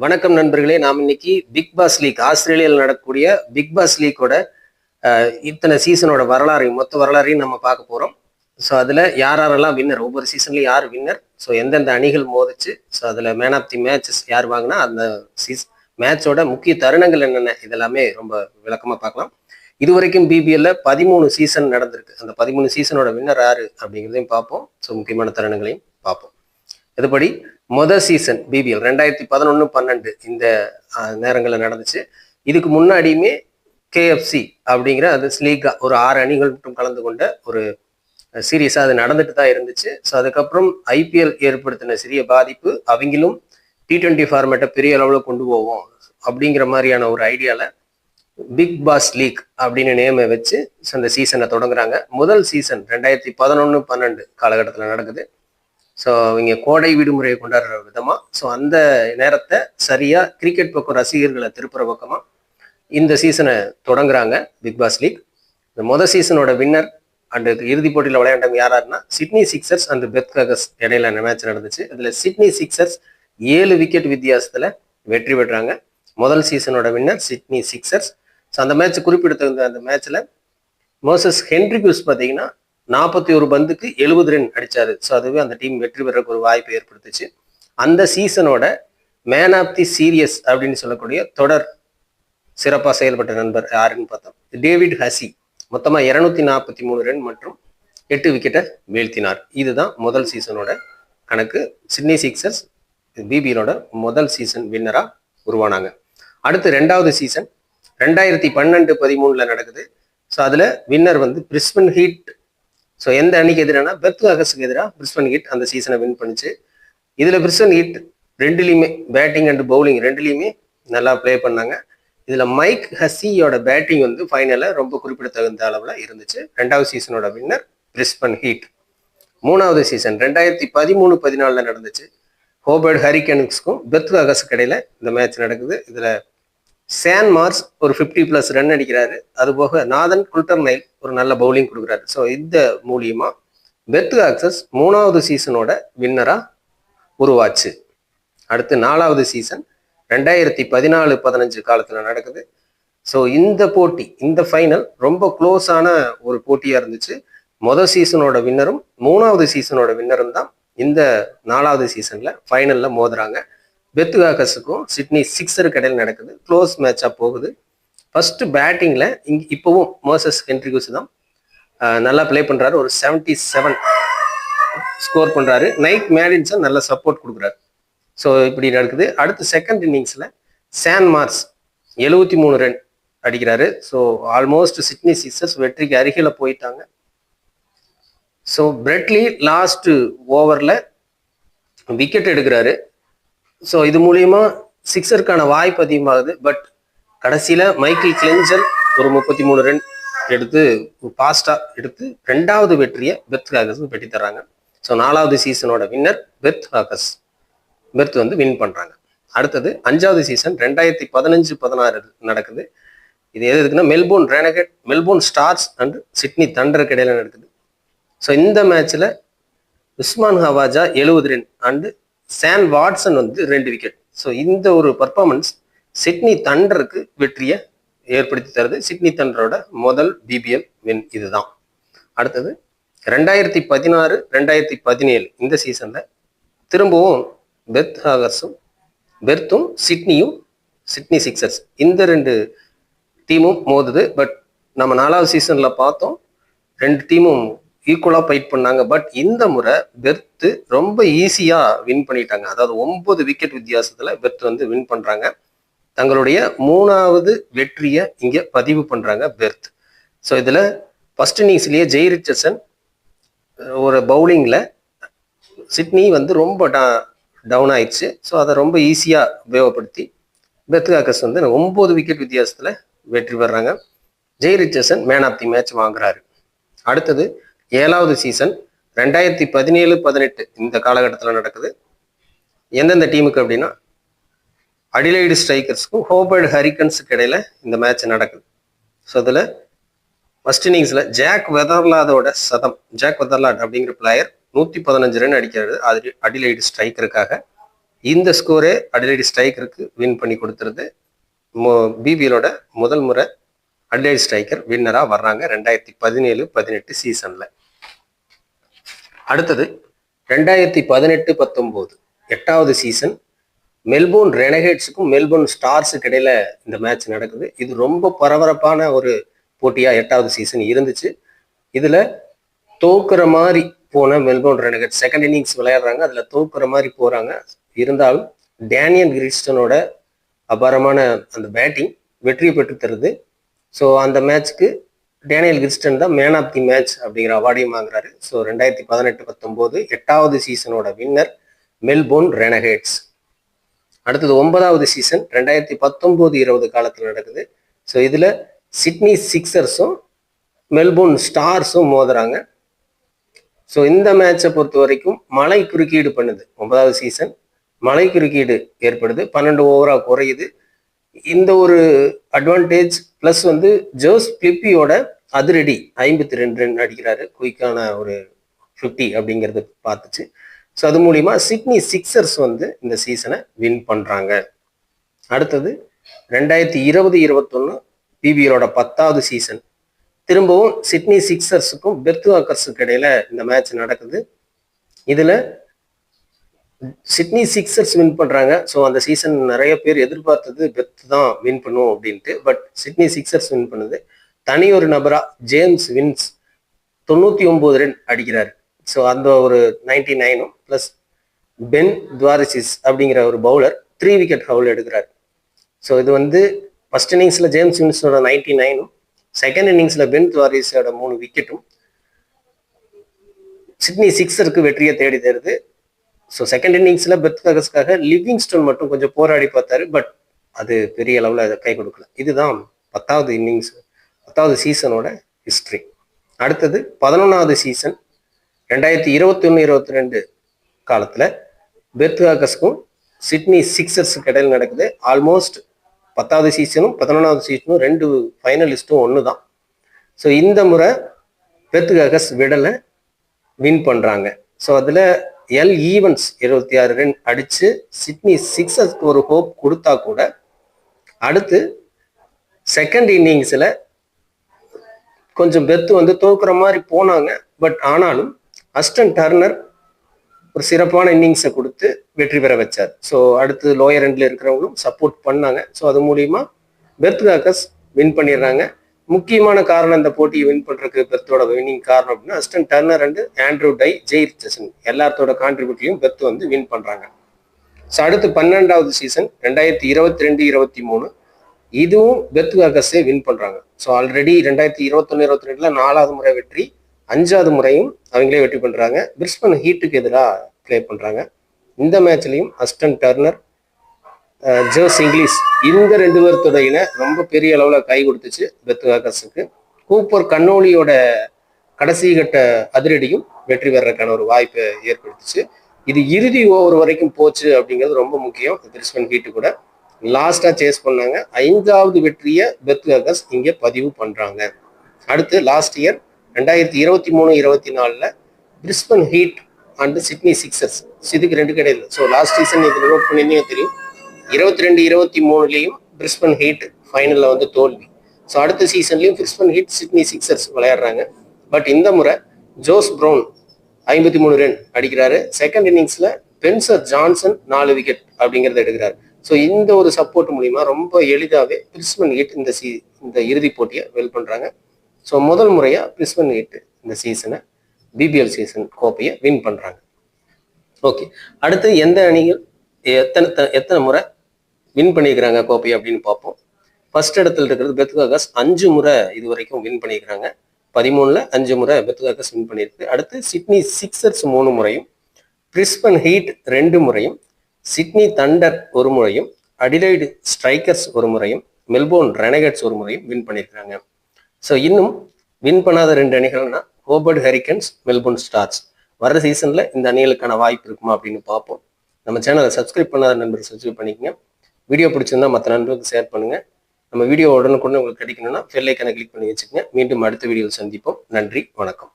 வணக்கம் நண்பர்களே. நாம் இன்னைக்கு பிக் பாஸ் லீக் ஆஸ்திரேலியாவில் நடக்கக்கூடிய பிக் பாஸ் லீக்கோட இத்தனை சீசனோட வரலாறையும் மொத்த வரலாறையும் நம்ம பார்க்க போறோம். ஸோ அதில் யாரெல்லாம் வின்னர், ஒவ்வொரு சீசன்லையும் யார் வின்னர், ஸோ எந்தெந்த அணிகள் மோதிச்சு, ஸோ அதில் மேன் ஆஃப் தி மேட்சஸ் யார் வாங்கினா, அந்த மேட்சோட முக்கிய தருணங்கள் என்னென்ன, இதெல்லாமே ரொம்ப விளக்கமாக பார்க்கலாம். இது வரைக்கும் பிபிஎல்ல 13 சீசன் நடந்திருக்கு. அந்த 13 சீசனோட வின்னர் யாரு அப்படிங்கிறதையும் பார்ப்போம். ஸோ முக்கியமான தருணங்களையும் பார்ப்போம். இதுபடி முதல் சீசன் பிபிஎல் 2011-12 இந்த நேரங்களில் நடந்துச்சு. இதுக்கு முன்னாடியுமே கேஎஃப்சி அப்படிங்கிற அது லீகா ஒரு 6 அணிகள் மட்டும் கலந்து கொண்ட ஒரு சீரியஸாக அது நடந்துட்டு தான் இருந்துச்சு. ஸோ அதுக்கப்புறம் ஐபிஎல் ஏற்படுத்தின சிறிய பாதிப்பு, அவங்களும் T20 ஃபார்மேட்டை பெரிய அளவில் கொண்டு போவோம் அப்படிங்கிற மாதிரியான ஒரு ஐடியாவில் பிக் பாஸ் லீக் அப்படின்னு நேமை வச்சு அந்த சீசனை தொடங்குறாங்க. முதல் சீசன் 2011-12 காலகட்டத்தில் நடக்குது. ஸோ இங்கே கோடை விடுமுறையை கொண்டாடுற விதமாக, ஸோ அந்த நேரத்தை சரியாக கிரிக்கெட் பக்கம் ரசிகர்களை திருப்புற பக்கமாக இந்த சீசனை தொடங்குறாங்க பிக் பாஸ் லீக். இந்த முதல் சீசனோட வின்னர் அண்ட் இறுதிப் போட்டியில் விளையாண்டவங்க யாருன்னா சிட்னி சிக்ஸர்ஸ் அண்ட் பெத் காகஸ் இடையில மேட்ச் நடந்துச்சு. இதில் சிட்னி சிக்ஸர்ஸ் 7 விக்கெட் வித்தியாசத்தில் வெற்றி பெற்றாங்க. முதல் சீசனோட வின்னர் சிட்னி சிக்ஸர்ஸ். ஸோ அந்த மேட்ச் குறிப்பிடத்தகுந்த அந்த மேட்ச்சில் மோசஸ் ஹென்ரிக்யூஸ் பார்த்தீங்கன்னா 41 பந்துக்கு 70 ரன் அடிச்சாரு. ஸோ அதுவே அந்த டீம் வெற்றி பெறக்கு ஒரு வாய்ப்பை ஏற்படுத்துச்சு. அந்த சீசனோட மேன் ஆஃப் தி சீரியஸ் அப்படின்னு சொல்லக்கூடிய தொடர் சிறப்பாக செயல்பட்ட நண்பர் யாருன்னு பார்த்தோம், டேவிட் ஹசி. மொத்தமாக 243 ரன் மற்றும் 8 விக்கெட்டை வீழ்த்தினார். இதுதான் முதல் சீசனோட கணக்கு. சிட்னி சிக்ஸர்ஸ் பிபிஎலோட முதல் சீசன் வின்னராக உருவானாங்க. அடுத்து 2வது சீசன் 2012-13 நடக்குது. ஸோ அதில் வின்னர் வந்து பிரிஸ்பன் ஹீட். ஸோ எந்த அணிக்கு எதிரானா பெத் காகஸுக்கு எதிராக பிரிஸ்பன் ஹீட் அந்த சீசனை வின் பண்ணிச்சு. இதில் பிரிஸ்பன் ஹீட் ரெண்டுலேயுமே பேட்டிங் அண்ட் பவுலிங் ரெண்டுலேயுமே நல்லா ப்ளே பண்ணாங்க. இதில் மைக் ஹசியோட பேட்டிங் வந்து ஃபைனலில் ரொம்ப குறிப்பிடத்தகுந்த அளவில் இருந்துச்சு. 2வது சீசனோட வின்னர் பிரிஸ்பன் ஹீட். 3வது சீசன் 2013-14 நடந்துச்சு. ஹோபர்ட் ஹரிகேன்ஸ்க்கும் பெத் காகஸுக்கு இடையில இந்த மேட்ச் நடக்குது. இதில் சேன் மார்ஸ் ஒரு 50+ ரன் அடிக்கிறாரு. அதுபோக நாதன் குல்டர்னைல் ஒரு நல்ல பவுலிங் கொடுக்குறாரு. ஸோ இந்த மூலியமா பெத் காகஸ் 3வது சீசனோட வின்னரா உருவாச்சு. அடுத்து 4வது சீசன் 2014-15 காலத்தில் நடக்குது. ஸோ இந்த போட்டி, இந்த ஃபைனல் ரொம்ப க்ளோஸான ஒரு போட்டியா இருந்துச்சு. முதல் சீசனோட வின்னரும் 3வது சீசனோட வின்னரும் தான் இந்த 4வது சீசன்ல ஃபைனல்ல மோதுறாங்க. பெத் காகஸுக்கும் சிட்னி சிக்ஸருக்கு இடையில் நடக்குது. க்ளோஸ் மேட்சாக போகுது. ஃபர்ஸ்ட் பேட்டிங்கில் இப்போவும் மோசஸ் ஹென்ரிக்யூஸ் தான் நல்லா ப்ளே பண்ணுறாரு. ஒரு 77 ஸ்கோர் பண்ணுறாரு. நைட் மேடின்சன் நல்ல சப்போர்ட் கொடுக்குறாரு. ஸோ இப்படி நடக்குது. அடுத்து செகண்ட் இன்னிங்ஸில் சேன் மார்ஸ் 73 ரன் அடிக்கிறாரு. ஸோ ஆல்மோஸ்ட் சிட்னி சிக்ஸர்ஸ் வெற்றிக்கு அருகில் போயிட்டாங்க. ஸோ பிரெட்லி லாஸ்ட் ஓவரில் விக்கெட் எடுக்கிறாரு. ஸோ இது மூலியமா சிக்ஸருக்கான வாய்ப்பு அதிகமாகுது. பட் கடைசியில் மைக்கேல் கிளெஞ்சர் ஒரு 33 ரன் எடுத்து ஃபாஸ்டாக எடுத்து 2வது வெற்றியை பெத் காகஸ் பெட்டி தர்றாங்க. ஸோ 4வது சீசனோட வின்னர் பெத் காகஸ். பெத் வந்து வின் பண்ணுறாங்க. அடுத்தது 5வது சீசன் 2015-16 நடக்குது. இது எது இருக்குன்னா Melbourne Renegades, Melbourne Stars and Sydney தண்டருக்கு இடையில நடக்குது. ஸோ இந்த மேட்ச்ல Usman Khawaja 70 run and Shane Watson வந்து 2 விக்கெட். ஸோ இந்த ஒரு பர்ஃபார்மன்ஸ் சிட்னி தண்டருக்கு வெற்றியை ஏற்படுத்தி தருது. சிட்னி தண்டரோட முதல் பிபிஎல் வின் இதுதான். அடுத்தது 2016-2017 இந்த சீசன்ல திரும்பவும் பெத் காகஸும் பெர்த்தும் சிட்னி சிக்ஸர்ஸ் இந்த 2 டீமும் மோதுது. பட் நம்ம 4வது சீசன்ல பார்த்தோம் 2 டீமும் ஈக்குவலாக ஃபைட் பண்ணாங்க. பட் இந்த முறை பெர்த்து ரொம்ப ஈஸியாக வின் பண்ணிட்டாங்க. அதாவது 9 விக்கெட் வித்தியாசத்தில் பெர்த் வந்து வின் பண்ணுறாங்க. தங்களுடைய 3வது வெற்றியை இங்கே பதிவு பண்ணுறாங்க பெர்த். ஸோ இதில் ஃபர்ஸ்ட் இன்னிங்ஸ்லேயே ஜெய் ரிச்சர்சன் ஒரு பவுலிங்கில் சிட்னி வந்து ரொம்ப டவுன் ஆயிடுச்சு. ஸோ அதை ரொம்ப ஈஸியாக உபயோகப்படுத்தி பெத் காகஸ் வந்து 9 விக்கெட் வித்தியாசத்தில் வெற்றி பெறாங்க. Jhye Richardson man of the match வாங்குறாரு. அடுத்தது 7வது சீசன் 2017-18 இந்த காலகட்டத்தில் நடக்குது. எந்தெந்த டீமுக்கு அப்படின்னா அடிலைடு ஸ்ட்ரைக்கர்ஸ்க்கும் ஹோபர்ட் ஹரிகன்ஸுக்கு இடையில இந்த மேட்ச் நடக்குது. ஸோ இதில் ஃபர்ஸ்ட் இன்னிங்ஸில் ஜாக் வெதர்லாடோட சதம், ஜாக் வெதர்லாட் அப்படிங்கிற பிளேயர் 115 ரன் அடிக்கிறது அது அடிலைடு ஸ்ட்ரைக்கருக்காக. இந்த ஸ்கோரே அடிலைட் ஸ்ட்ரைக்கருக்கு வின் பண்ணி கொடுத்துருது. பிபிஎலோட முதல் முறை அடிலைட் ஸ்ட்ரைக்கர் வின்னராக வர்றாங்க 2017-18 சீசன்ல. அடுத்தது 2018-19 8வது சீசன் மெல்போர்ன் ரெனகேட்ஸுக்கும் மெல்போர்ன் ஸ்டார்ஸுக்கு இடையில இந்த மேட்ச் நடக்குது. இது ரொம்ப பரபரப்பான ஒரு போட்டியா 8வது சீசன் இருந்துச்சு. இதுல தோக்குற மாதிரி போன மெல்போர்ன் ரெனகேட்ஸ் செகண்ட் இன்னிங்ஸ் விளையாடுறாங்க, அதுல தோக்குற மாதிரி போறாங்க. இருந்தாலும் டேனியல் கிறிஸ்டனோட அபாரமான அந்த பேட்டிங் வெற்றியை பெற்று தருது. ஸோ அந்த மேட்ச்க்கு டேனியல் கிறிஸ்டன் தான் மேன் ஆஃப் தி மேட்ச் அப்படிங்கிற அவார்டையும் வாங்குறாரு. ஸோ 2018-19 8வது சீசனோட வின்னர் மெல்போர்ன் ரெனகேட்ஸ். அடுத்தது 9வது சீசன் 2019-20 காலத்தில் நடக்குது. ஸோ இதுல சிட்னி சிக்ஸர்ஸும் மெல்போர்ன் ஸ்டார்ஸும் மோதுறாங்க. ஸோ இந்த மேட்சை பொறுத்த வரைக்கும் மழை குறுக்கீடு பண்ணுது. 9வது சீசன் மழை குறுக்கீடு ஏற்படுது, 12 ஓவரா குறையுது. இந்த ஒரு அட்வான்டேஜ் பிளஸ் வந்து ஜோஸ் பிலிப்பியோட அதிரடி 52 ரன் அடிக்கிறாரு, குயிக்கான ஒரு 50 அப்படிங்கிறது பார்த்துச்சு. ஸோ அது மூலியமா சிட்னி சிக்ஸர்ஸ் வந்து இந்த சீசனை வின் பண்றாங்க. அடுத்தது 2020-21 பிபிஎலோட 10வது சீசன் திரும்பவும் சிட்னி சிக்ஸர்ஸுக்கும் பெர்த் வாக்கர்ஸுக்கு இடையில இந்த மேட்ச் நடக்குது. இதுல சிட்னி சிக்ஸர்ஸ் வின் பண்றாங்க. ஸோ அந்த சீசன் நிறைய பேர் எதிர்பார்த்தது பெர்த் தான் வின் பண்ணும் அப்படின்ட்டு, பட் சிட்னி சிக்ஸர்ஸ் வின் பண்ணுது. தனி ஒரு நபரா ஜேம்ஸ் வின்ஸ் 99 ரன் அடிக்கிறாரு. ஸோ அந்த ஒரு 99 பிளஸ் பென் துவாரிசிஸ் அப்படிங்கிற ஒரு பவுலர் 3 விக்கெட் ஹவுல் எடுக்கிறார். ஸோ இது வந்து ஃபர்ஸ்ட் இன்னிங்ஸ்ல ஜேம்ஸ் வின்ஸோட 99 செகண்ட் இன்னிங்ஸ்ல பென் துவாரிஸோட 3 விக்கெட்டும் சிட்னி சிக்ஸருக்கு வெற்றியை தேடி தருது. ஸோ செகண்ட் இன்னிங்ஸ்ல பெர்த் வாக்கர்ஸ்க்காக லிவிங்ஸ்டன் மட்டும் கொஞ்சம் போராடி பார்த்தாரு, பட் அது பெரிய அளவில் அதை கை கொடுக்கல. இதுதான் 10வது சீசனோட ஹிஸ்டரி. அடுத்தது 11வது சீசன் 2021-22 காலத்துல பெர்த் வாக்கர்ஸ்க்கும் சிட்னி சிக்ஸர்ஸுக்கு இடையில் நடக்குது. ஆல்மோஸ்ட் 10வது சீசனும் 11வது சீசனும் 2 ஃபைனலிஸ்டும் ஒன்று தான். ஸோ இந்த முறை பெர்த் வாக்கர்ஸ் விடலை, வின் பண்றாங்க. ஸோ அதுல எல் ஈவன்ஸ் 26 ரன் அடிச்சு சிட்னி சிக்ஸர்ஸ்க்கு ஒரு ஹோப் கொடுத்தா கூட அடுத்து செகண்ட் இன்னிங்ஸ்ல கொஞ்சம் பெர்த் வந்து தோக்குற மாதிரி போனாங்க. பட் ஆனாலும் அஸ்டன் டர்னர் ஒரு சிறப்பான இன்னிங்ஸை கொடுத்து வெற்றி பெற வச்சார். ஸோ அடுத்து லோயர் எண்ட்ல இருக்கிறவங்களும் சப்போர்ட் பண்ணாங்க. ஸோ அது மூலியமா பெர்த் வாக்கர்ஸ் வின் பண்ணிடுறாங்க. முக்கியமான காரணம் இந்த போட்டியை வின் பண்றதுக்கு பெர்த்தோட வின்னிங் காரணம் அப்படின்னா Ashton Turner and Andrew Tye, Jhye Richardson எல்லாத்தோட கான்ட்ரிபியூட்லையும் பெர்த் வந்து வின் பண்றாங்க. ஸோ அடுத்து 12வது சீசன் 2022-23 இதுவும் பெர்த் வாக்கர்ஸே வின் பண்றாங்க. ஸோ ஆல்ரெடி 2021-22 4வது முறை வெற்றி, 5வது முறையும் அவங்களே வெற்றி பண்றாங்க. பிரிஸ்பன் ஹீட்டுக்கு எதிராக பிளே பண்றாங்க. இந்த மேட்ச்லையும் அஸ்டன் டர்னர், ஜோஸ் இங்கிலீஷ் இந்த 2 பேர்த்தோட இணை ரொம்ப பெரிய அளவுல கை கொடுத்துச்சு பெர்த் வாக்கர்ஸுக்கு. கூப்பர் கன்னோலியோட கடைசி கட்ட அதிரடியும் வெற்றி பெறறதுக்கான ஒரு வாய்ப்பை ஏற்படுத்துச்சு. இது இறுதி ஓவர் வரைக்கும் போச்சு அப்படிங்கிறது ரொம்ப முக்கியம். பிரிஸ்பன் ஹீட்டு கூட லாஸ்டா சேஸ் பண்ணாங்க. 5வது வெற்றியை பெர்த் வாக்கர்ஸ் இங்க பதிவு பண்றாங்க. அடுத்து last year 2023-24 Brisbane heat and Sydney sixers, இதுக்கு 2 கிடையாது. ஸோ லாஸ்ட் சீசன் இது நோட் பண்ணிருந்தீங்க தெரியும், 22-23 பிரிஸ்பன் ஹீட் ஃபைனல்ல வந்து தோல்வி. ஸோ அடுத்த சீசன்லயும் பிரிஸ்பன் ஹீட் சிட்னி சிக்ஸர்ஸ் விளையாடுறாங்க. பட் இந்த முறை ஜோஸ் ப்ரௌன் 53 ரன் அடிக்கிறாரு. செகண்ட் இன்னிங்ஸ்ல பென்சர் ஜான்சன் 4 விக்கெட் அப்படிங்கிறத எடுக்கிறாரு. ஸோ இந்த ஒரு சப்போர்ட் மூலியமா ரொம்ப எளிதாவே பிரிஸ்பன் ஹீட் இந்த இறுதி போட்டியை வெல் பண்றாங்க. ஸோ முதல் முறையா பிரிஸ்பன் ஹீட் இந்த சீசனை பிபிஎல் சீசன் கோப்பையை வின் பண்றாங்க. ஓகே, அடுத்து எந்த அணிகள் எத்தனை முறை வின் பண்ணியிருக்கிறாங்க கோப்பை அப்படின்னு பார்ப்போம். ஃபர்ஸ்ட் இடத்துல இருக்கிறது பெர்த் வாக்கர்ஸ் 5 முறை இது வரைக்கும் வின் பண்ணியிருக்கிறாங்க. 13ல 5 முறை பெர்த் வாக்கர்ஸ் வின் பண்ணியிருக்கு. அடுத்து சிட்னி சிக்ஸர்ஸ் 3 முறையும், பிரிஸ்பன் ஹீட் 2 முறையும், சிட்னி தண்டர் 1 முறையும், அடிலைடு ஸ்ட்ரைக்கர்ஸ் 1 முறையும், மெல்போர்ன் ரெனகேட்ஸ் 1 முறையும் வின் பண்ணியிருக்கிறாங்க. ஸோ இன்னும் வின் பண்ணாத 2 அணிகள்னா ஹோபர்ட் ஹரிக்கன்ஸ், மெல்போர்ன் ஸ்டார்ஸ். வர சீசன்ல இந்த அணிகளுக்கான வாய்ப்பு இருக்குமா அப்படின்னு பார்ப்போம். நம்ம சேனலை சப்ஸ்கிரைப் பண்ணாத நண்பர்கள் சப்ஸ்கிரைப் பண்ணிக்கங்க. வீடியோ பிடிச்சிருந்தா மற்ற நண்பர்களுக்கு ஷேர் பண்ணுங்க. நம்ம வீடியோ உடனுக்குடன் உங்களுக்கு கிடைக்கணும்னா பெல் ஐக்கானை கிளிக் பண்ணி வச்சுக்கோங்க. மீண்டும் அடுத்த வீடியோவில் சந்திப்போம். நன்றி, வணக்கம்.